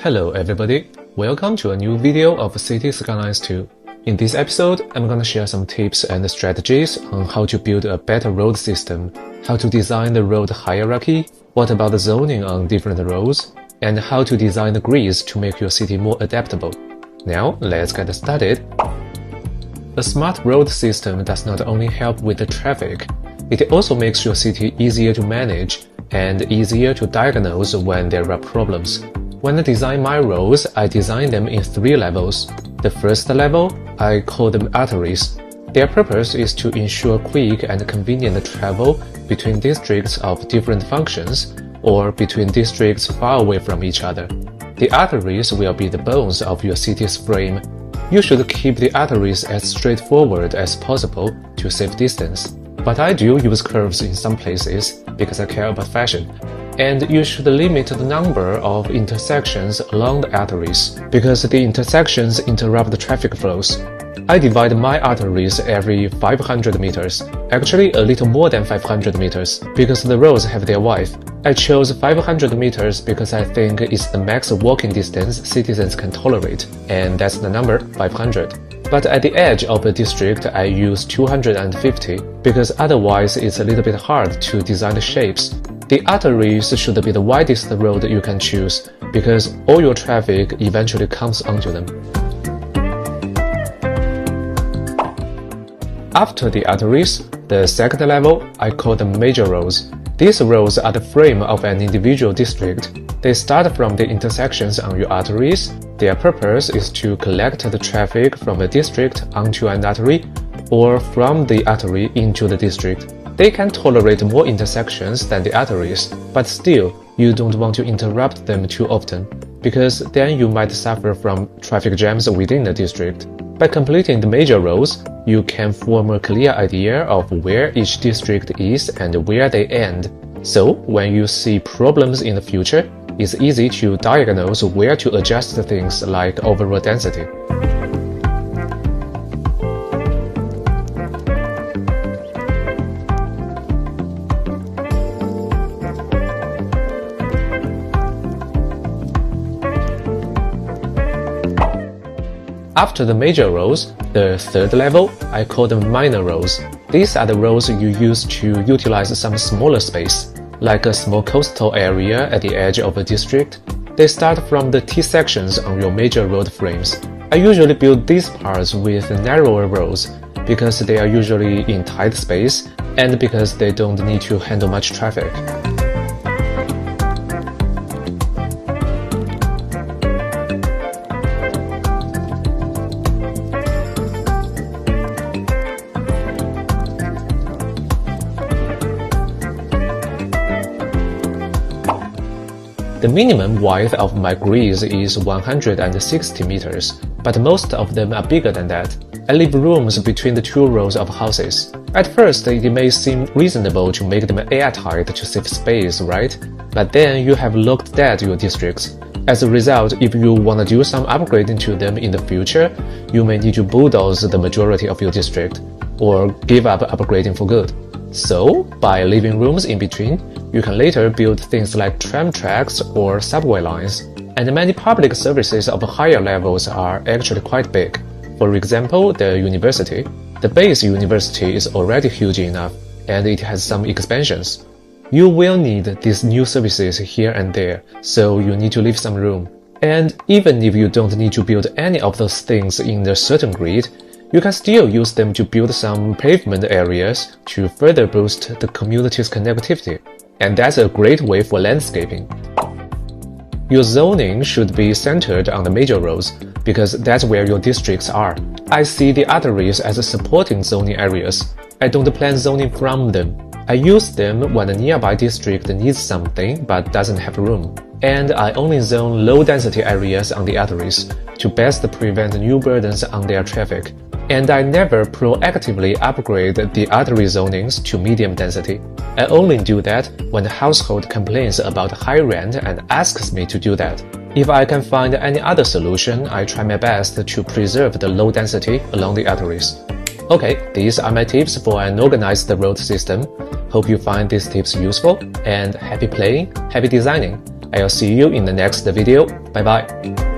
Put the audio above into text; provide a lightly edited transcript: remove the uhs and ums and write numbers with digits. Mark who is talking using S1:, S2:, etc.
S1: Hello everybody, welcome to a new video of City Skylines 2. In this episode, I'm gonna share some tips and strategies on how to build a better road system, how to design the road hierarchy, what about the zoning on different roads, and how to design the grids to make your city more adaptable. Now, let's get started. A smart road system does not only help with the traffic, it also makes your city easier to manage and easier to diagnose when there are problems. When I design my roads, I design them in 3 levels. The first level, I call them arteries. Their purpose is to ensure quick and convenient travel between districts of different functions or between districts far away from each other. The arteries will be the bones of your city's frame. You should keep the arteries as straightforward as possible to save distance. But I do use curves in some places because I care about fashion. And you should limit the number of intersections along the arteries, because the intersections interrupt the traffic flows. I divide my arteries every 500 meters, actually a little more than 500 meters, because the roads have their width. I chose 500 meters because I think it's the max walking distance citizens can tolerate, and that's the number 500. But at the edge of a district, I use 250, because otherwise it's a little bit hard to design the shapes. The arteries should be the widest road you can choose, because all your traffic eventually comes onto them. After the arteries, the second level, I call them major roads. These roads are the frame of an individual district. They start from the intersections on your arteries. Their purpose is to collect the traffic from a district onto an artery, or from the artery into the district. They can tolerate more intersections than the arteries, but still, you don't want to interrupt them too often, because then you might suffer from traffic jams within the district. By completing the major roads, you can form a clear idea of where each district is and where they end. So, when you see problems in the future, it's easy to diagnose where to adjust things like overall density. After the major roads, the third level, I call them minor roads. These are the roads you use to utilize some smaller space, like a small coastal area at the edge of a district. They start from the T-sections on your major road frames. I usually build these parts with narrower roads because they are usually in tight space and because they don't need to handle much traffic. The minimum width of my grids is 160 meters, but most of them are bigger than that. I leave rooms between the 2 rows of houses. At first, it may seem reasonable to make them airtight to save space, right? But then you have looked at your districts. As a result, if you want to do some upgrading to them in the future, you may need to bulldoze the majority of your district, or give up upgrading for good. So, by leaving rooms in between, you can later build things like tram tracks or subway lines. And many public services of higher levels are actually quite big. For example, the university. The base university is already huge enough, and it has some expansions. You will need these new services here and there, so you need to leave some room. And even if you don't need to build any of those things in a certain grid, you can still use them to build some pavement areas to further boost the community's connectivity. And that's a great way for landscaping. Your zoning should be centered on the major roads, because that's where your districts are. I see the arteries as supporting zoning areas. I don't plan zoning from them. I use them when a nearby district needs something but doesn't have room. And I only zone low-density areas on the arteries to best prevent new burdens on their traffic. And I never proactively upgrade the artery zonings to medium density. I only do that when the household complains about high rent and asks me to do that. If I can find any other solution, I try my best to preserve the low density along the arteries. Okay, these are my tips for an organized road system. Hope you find these tips useful, and happy playing, happy designing. I'll see you in the next video. Bye bye.